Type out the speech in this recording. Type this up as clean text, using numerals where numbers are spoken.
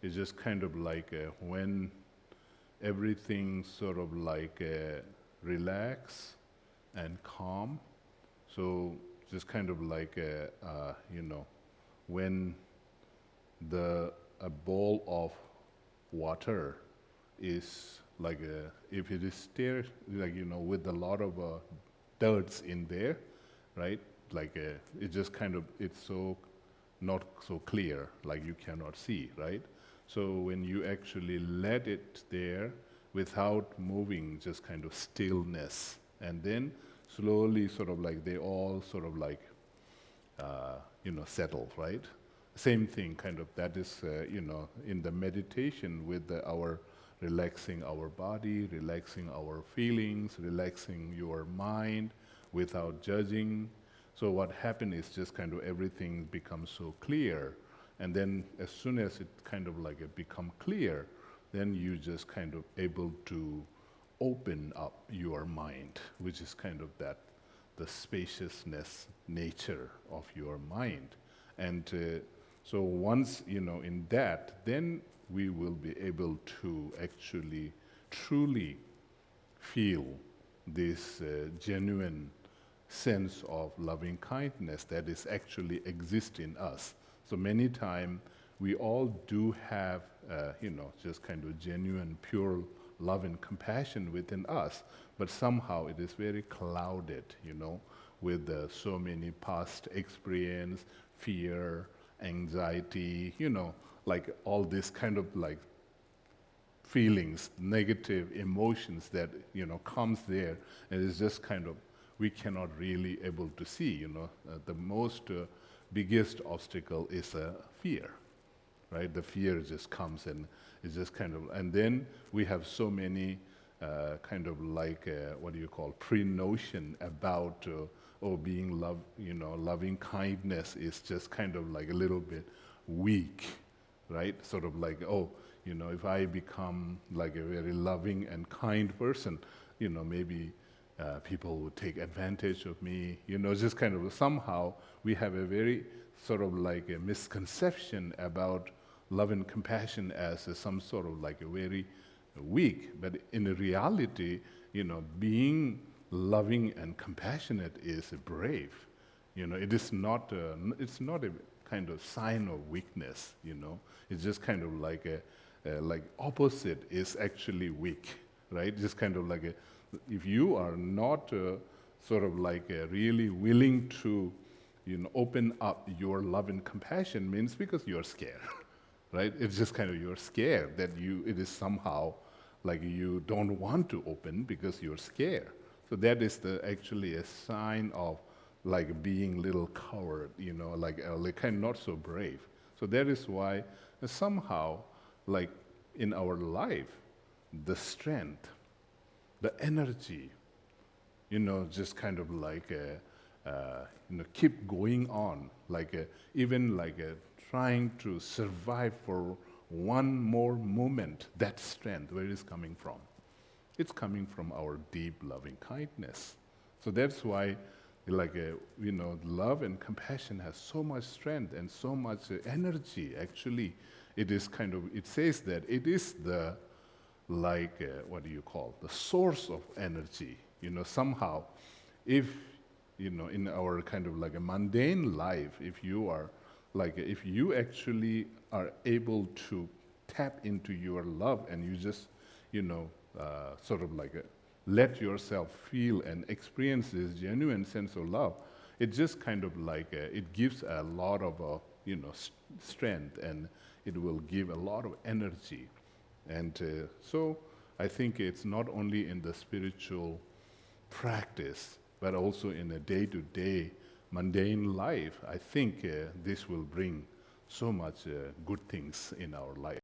is just kind of like when everything sort of like relax and calm. So just kind of like when a bowl of water is like if it is still like with a lot of dirts in there, right? Like it just kind of it's so not so clear, like you cannot see, right? So when you actually let it there without moving, just kind of stillness, and then slowly sort of like they all sort of like settle, right? Same thing, kind of that is in the meditation with our relaxing our body, relaxing our feelings, relaxing your mind without judging. So what happened is just kind of everything becomes so clear, and then as soon as it kind of like it become clear, then you just kind of able to open up your mind, which is kind of that the spaciousness nature of your mind. And so once in that, then we will be able to actually truly feel this genuine sense of loving kindness that is actually exist in us. So many times we all do have just kind of genuine pure love and compassion within us, but somehow it is very clouded with so many past experience, fear, anxiety, like all this kind of like feelings, negative emotions that comes there, and it's just kind of we cannot really able to see. The most biggest obstacle is fear, right? The fear just comes and it's just kind of, and then we have so many kind of like pre-notion about being loving kindness is just kind of like a little bit weak, right? Sort of like, if I become like a very loving and kind person, maybe people would take advantage of me. Just kind of somehow we have a very sort of like a misconception about love and compassion as some sort of like a very weak. But in reality, being loving and compassionate is brave. It is not. It's not a kind of sign of weakness. It's just kind of like like opposite is actually weak, right? Just kind of like if you are not sort of like really willing to, open up your love and compassion, means because you're scared, right? It's just kind of you're scared that it is somehow like you don't want to open because you're scared. So that is actually a sign of like being little coward, like kind of not so brave. So that is why somehow, like in our life, the strength, the energy, just kind of like keep going on, like even like trying to survive for one more moment. That strength, where it is coming from? It's coming from our deep loving kindness. So that's why, like love and compassion has so much strength and so much energy. Actually, it is kind of. It says that it is the the source of energy. Somehow, if in our kind of like a mundane life, if you actually are able to tap into your love and you just sort of like let yourself feel and experience this genuine sense of love, it just kind of like it gives a lot of strength, and it will give a lot of energy. And so I think it's not only in the spiritual practice, but also in a day-to-day mundane life. I think this will bring so much good things in our life.